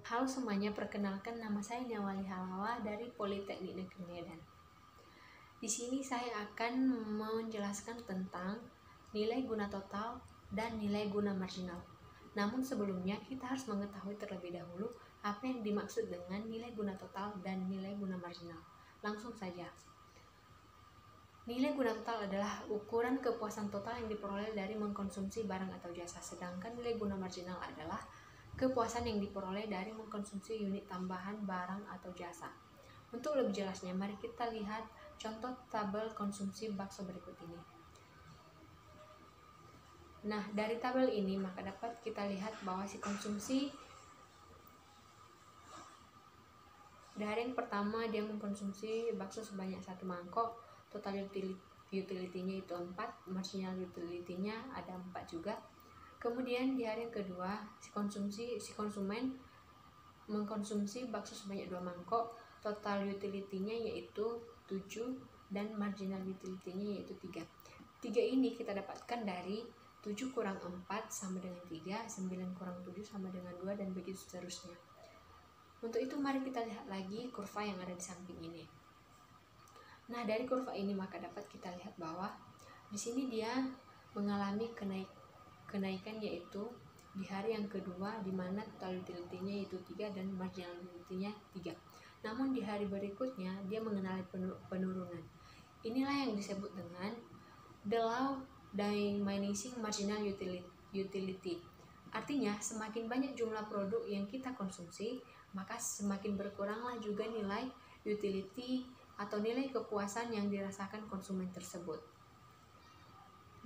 Halo semuanya, perkenalkan nama saya Nyawali Halawa dari Politeknik Negeri Medan. Di sini saya akan menjelaskan tentang nilai guna total dan nilai guna marginal. Namun sebelumnya kita harus mengetahui terlebih dahulu apa yang dimaksud dengan nilai guna total dan nilai guna marginal. Langsung saja. Nilai guna total adalah ukuran kepuasan total yang diperoleh dari mengkonsumsi barang atau jasa, sedangkan nilai guna marginal adalah kepuasan yang diperoleh dari mengkonsumsi unit tambahan barang atau jasa. Untuk lebih jelasnya, mari kita lihat contoh tabel konsumsi bakso berikut ini. Nah, dari tabel ini maka dapat kita lihat bahwa si konsumsi dari yang pertama dia mengkonsumsi bakso sebanyak 1 mangkok, total utility-nya itu 4, marginal utility-nya ada 4 juga. Kemudian di hari yang kedua si konsumen mengkonsumsi bakso sebanyak 2 mangkok, total utility-nya yaitu 7 dan marginal utility-nya yaitu 3. 3 ini kita dapatkan dari 7 kurang 4 sama dengan 3, 9 kurang 7 sama dengan 2, dan begitu seterusnya. Untuk itu mari kita lihat lagi kurva yang ada di samping ini. Nah, dari kurva ini maka dapat kita lihat bahwa di sini dia mengalami kenaikan yaitu di hari yang kedua, di mana total utility-nya yaitu 3 dan marginal utility-nya 3. Namun di hari berikutnya dia mengalami penurunan. Inilah yang disebut dengan the law diminishing marginal utility. Artinya semakin banyak jumlah produk yang kita konsumsi, maka semakin berkuranglah juga nilai utility atau nilai kepuasan yang dirasakan konsumen tersebut.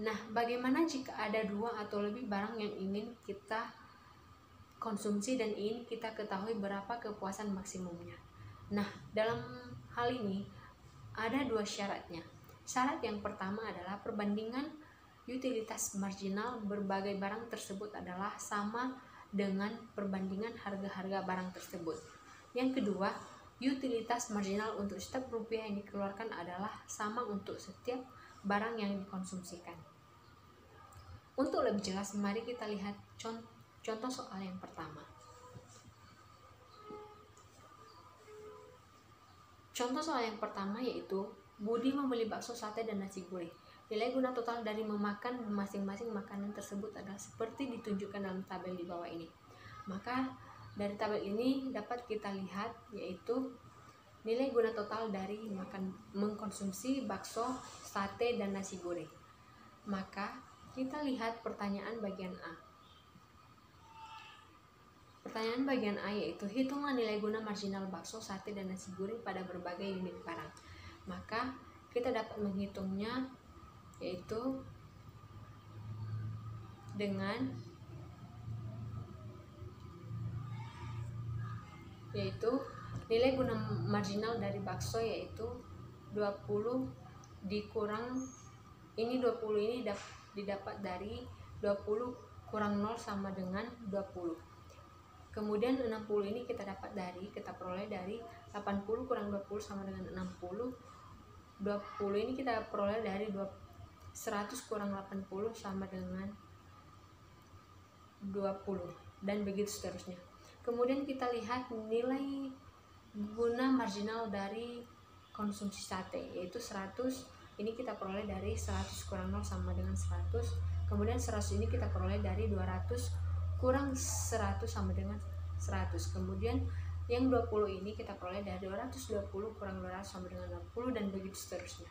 Nah, bagaimana jika ada 2 atau lebih barang yang ingin kita konsumsi dan ingin kita ketahui berapa kepuasan maksimumnya? Nah, dalam hal ini ada 2 syaratnya. Syarat yang pertama adalah perbandingan utilitas marginal berbagai barang tersebut adalah sama dengan perbandingan harga-harga barang tersebut. Yang kedua, utilitas marginal untuk setiap rupiah yang dikeluarkan adalah sama untuk setiap barang yang dikonsumsikan. Untuk lebih jelas, mari kita lihat contoh soal yang pertama. Contoh soal yang pertama yaitu Budi membeli bakso, sate, dan nasi gurih. Nilai guna total dari memakan masing-masing makanan tersebut adalah seperti ditunjukkan dalam tabel di bawah ini. Maka dari tabel ini dapat kita lihat yaitu nilai guna total dari mengkonsumsi bakso, sate, dan nasi gurih. Maka kita lihat pertanyaan bagian A. Pertanyaan bagian A yaitu hitunglah nilai guna marginal bakso, sate, dan nasi gurih pada berbagai unit barang. Maka kita dapat menghitungnya yaitu dengan nilai guna marginal dari bakso yaitu 20 dikurang ini 20 ini didapat dari 20 kurang 0 sama dengan 20. Kemudian 60 ini kita peroleh dari 80 kurang 20 sama dengan 60. 20 ini kita peroleh dari 100 kurang 80 sama dengan 20, dan begitu seterusnya. Kemudian kita lihat nilai guna marginal dari konsumsi sate yaitu 100. Ini kita peroleh dari 100 kurang 0 sama dengan 100. Kemudian 100 ini kita peroleh dari 200 kurang 100 sama dengan 100. Kemudian yang 20 ini kita peroleh dari 220 kurang 200 sama dengan 60, dan begitu seterusnya.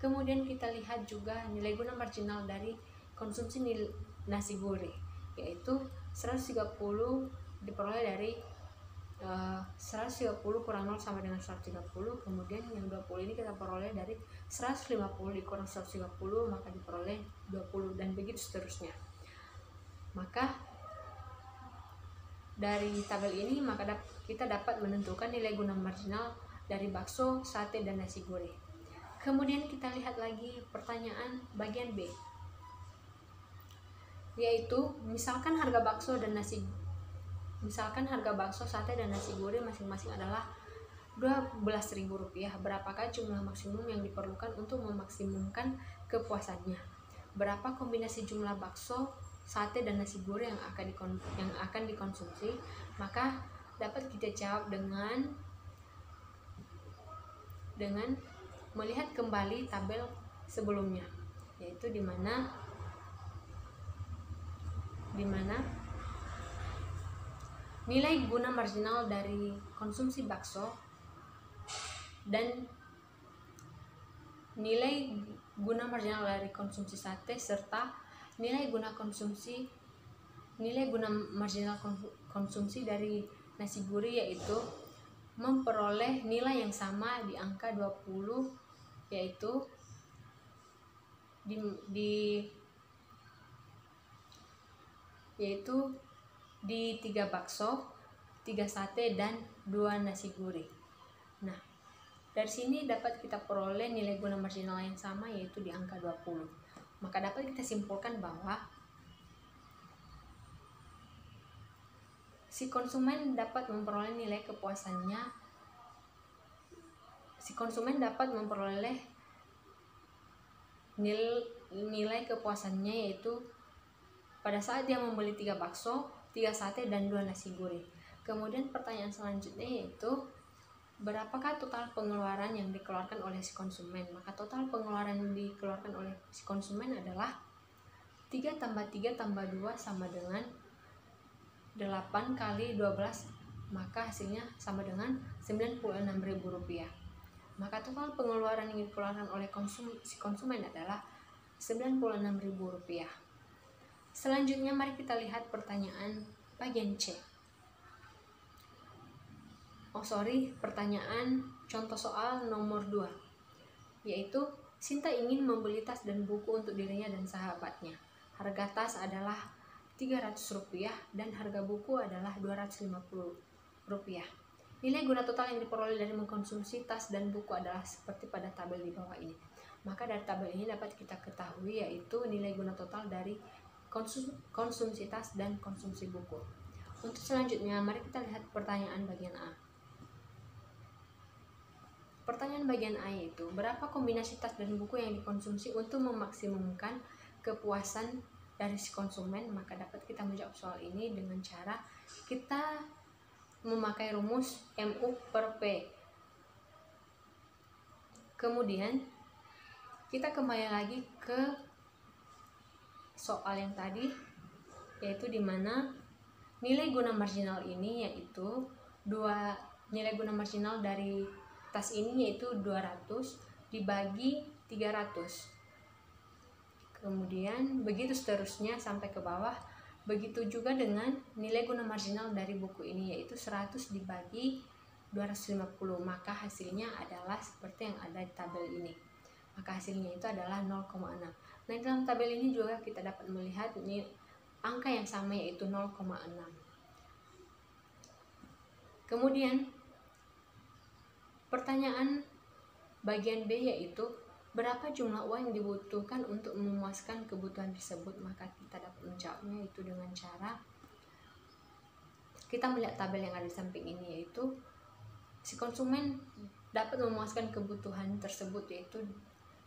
Kemudian kita lihat juga nilai guna marginal dari konsumsi nasi gurih yaitu 130 diperoleh dari 130 kurang 0 sama dengan 130. Kemudian yang 20 ini kita peroleh dari 150 dikurang 130, maka diperoleh 20, dan begitu seterusnya. Maka dari tabel ini maka kita dapat menentukan nilai guna marginal dari bakso, sate, dan nasi gurih. Kemudian kita lihat lagi pertanyaan bagian B, yaitu misalkan harga bakso, sate, dan nasi gurih masing-masing adalah Rp12.000. Berapakah jumlah maksimum yang diperlukan untuk memaksimumkan kepuasannya? Berapa kombinasi jumlah bakso, sate, dan nasi gurih yang akan dikonsumsi? Maka dapat kita jawab dengan melihat kembali tabel sebelumnya, yaitu di mana nilai guna marginal dari konsumsi bakso dan nilai guna marginal dari konsumsi sate serta nilai guna marginal konsumsi dari nasi gurih, yaitu memperoleh nilai yang sama di angka 20, yaitu di 3 bakso, 3 sate, dan 2 nasi gurih. Nah, dari sini dapat kita peroleh nilai guna marginal yang sama, yaitu di angka 20. Maka dapat kita simpulkan bahwa si konsumen dapat memperoleh nilai kepuasannya yaitu pada saat dia membeli 3 bakso, 3 sate, dan 2 nasi gurih. Kemudian pertanyaan selanjutnya yaitu berapakah total pengeluaran yang dikeluarkan oleh si konsumen? Maka total pengeluaran yang dikeluarkan oleh si konsumen adalah 3 tambah 3 tambah 2 sama dengan 8 kali 12, maka hasilnya sama dengan Rp96.000. Maka total pengeluaran yang dikeluarkan oleh si konsumen adalah Rp96.000. Selanjutnya mari kita lihat pertanyaan bagian C. Pertanyaan contoh soal nomor 2, yaitu Sinta ingin membeli tas dan buku untuk dirinya dan sahabatnya. Harga tas adalah Rp300 dan harga buku adalah Rp250. Nilai guna total yang diperoleh dari mengkonsumsi tas dan buku adalah seperti pada tabel di bawah ini. Maka dari tabel ini dapat kita ketahui yaitu nilai guna total dari konsumsi tas dan konsumsi buku. Untuk selanjutnya mari kita lihat pertanyaan bagian A. Pertanyaan bagian A yaitu berapa kombinasi tas dan buku yang dikonsumsi untuk memaksimumkan kepuasan dari si konsumen. Maka dapat kita menjawab soal ini dengan cara kita memakai rumus MU per P. Kemudian kita kembali lagi ke soal yang tadi, yaitu di mana nilai guna marginal ini yaitu nilai guna marginal dari tas ini yaitu 200 dibagi 300. Kemudian begitu seterusnya sampai ke bawah. Begitu juga dengan nilai guna marginal dari buku ini yaitu 100 dibagi 250. Maka hasilnya adalah seperti yang ada di tabel ini. Maka hasilnya itu adalah 0,6. Nah, dalam tabel ini juga kita dapat melihat ini angka yang sama yaitu 0,6. Kemudian pertanyaan bagian B yaitu berapa jumlah uang yang dibutuhkan untuk memuaskan kebutuhan tersebut. Maka kita dapat menjawabnya itu dengan cara kita melihat tabel yang ada di samping ini, yaitu si konsumen dapat memuaskan kebutuhan tersebut yaitu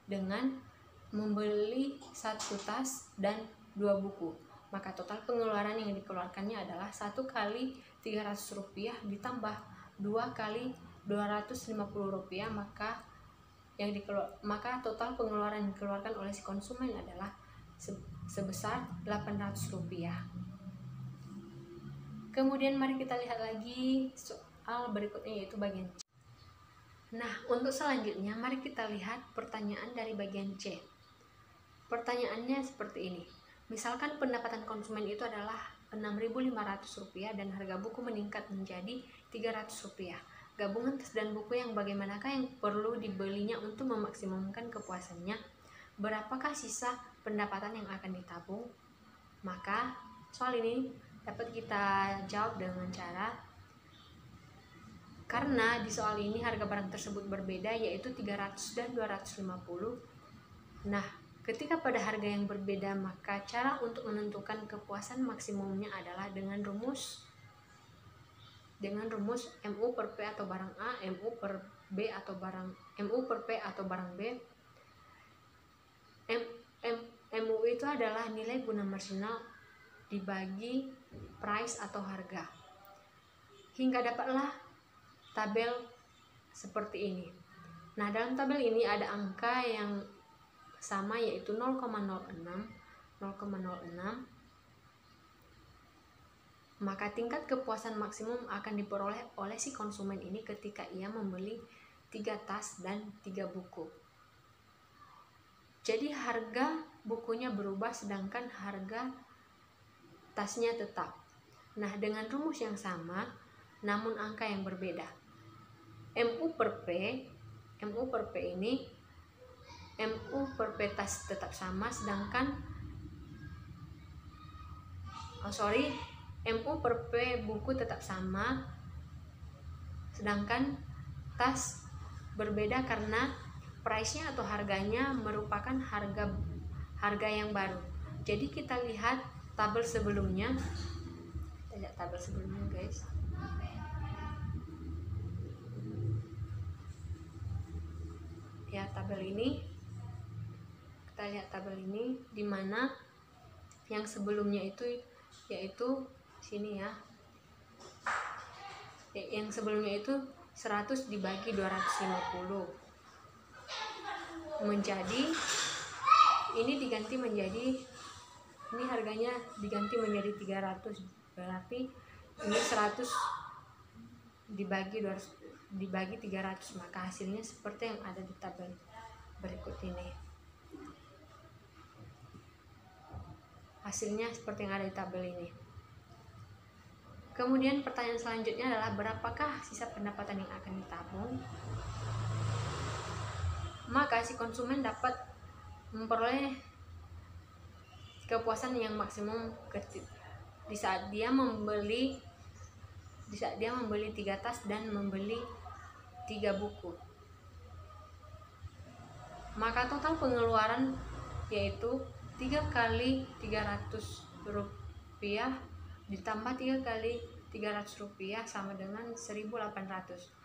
dengan membeli 1 tas dan 2 buku. Maka total pengeluaran yang dikeluarkannya adalah 1 kali Rp300 ditambah 2 kali Rp250. Maka total pengeluaran yang dikeluarkan oleh si konsumen adalah sebesar Rp800. Kemudian mari kita lihat lagi soal berikutnya yaitu bagian C. Nah, untuk selanjutnya mari kita lihat pertanyaan dari bagian C. Pertanyaannya seperti ini. Misalkan pendapatan konsumen itu adalah Rp6.500 dan harga buku meningkat menjadi Rp300. Gabungan tas dan buku yang bagaimanakah yang perlu dibelinya untuk memaksimumkan kepuasannya? Berapakah sisa pendapatan yang akan ditabung? Maka soal ini dapat kita jawab dengan cara, karena di soal ini harga barang tersebut berbeda yaitu 300 dan 250. Nah, ketika pada harga yang berbeda, maka cara untuk menentukan kepuasan maksimumnya adalah dengan rumus MU per P atau barang A, MU per P atau barang B. MU itu adalah nilai guna marginal dibagi price atau harga. hingga dapatlah tabel seperti ini. Nah, dalam tabel ini ada angka yang sama, yaitu 0,06, maka tingkat kepuasan maksimum akan diperoleh oleh si konsumen ini ketika ia membeli 3 tas dan 3 buku. Jadi harga bukunya berubah sedangkan harga tasnya tetap. Nah, dengan rumus yang sama namun angka yang berbeda. MU per P ini, MU per P tas tetap sama, sedangkan MU per P buku tetap sama, sedangkan tas berbeda karena price-nya atau harganya merupakan harga yang baru. Jadi kita lihat tabel sebelumnya. Kita lihat tabel sebelumnya, guys. Ya, tabel ini. Kita lihat tabel ini, di mana yang sebelumnya itu yaitu sini ya. Yang sebelumnya itu 100 dibagi 250. Menjadi ini diganti menjadi, ini harganya diganti menjadi 300, berarti ini 100 dibagi 300, maka hasilnya seperti yang ada di tabel berikut ini. Hasilnya seperti yang ada di tabel ini. Kemudian pertanyaan selanjutnya adalah berapakah sisa pendapatan yang akan ditabung? Maka si konsumen dapat memperoleh kepuasan yang maksimum di saat dia membeli 3 tas dan membeli 3 buku. Maka total pengeluaran yaitu 3 kali 300 rupiah ditambah 3 kali 300 rupiah sama dengan 1.800.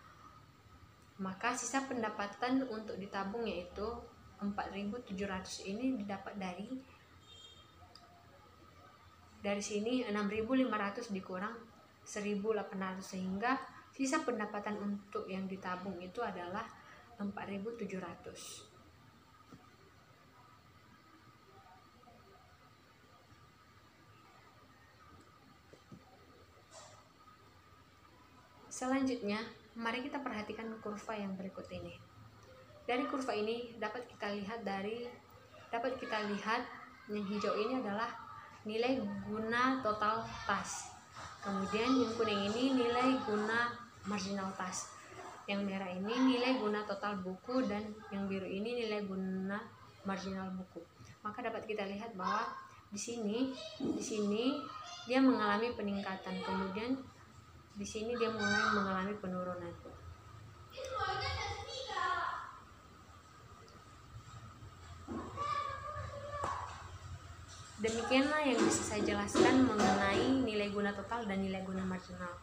Maka sisa pendapatan untuk ditabung yaitu 4.700. Ini didapat dari sini 6.500 dikurang 1.800, sehingga sisa pendapatan untuk yang ditabung itu adalah 4.700. Selanjutnya, mari kita perhatikan kurva yang berikut ini. Dari kurva ini dapat kita lihat yang hijau ini adalah nilai guna total tas. Kemudian yang kuning ini nilai guna marginal tas. Yang merah ini nilai guna total buku, dan yang biru ini nilai guna marginal buku. Maka dapat kita lihat bahwa di sini dia mengalami peningkatan, kemudian di sini dia mulai mengalami penurunan. Demikianlah yang bisa saya jelaskan mengenai nilai guna total dan nilai guna marginal.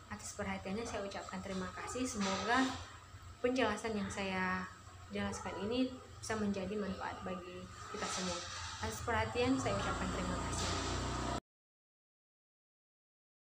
Atas perhatiannya saya ucapkan terima kasih. Semoga penjelasan yang saya jelaskan ini bisa menjadi manfaat bagi kita semua. Atas perhatian saya ucapkan terima kasih.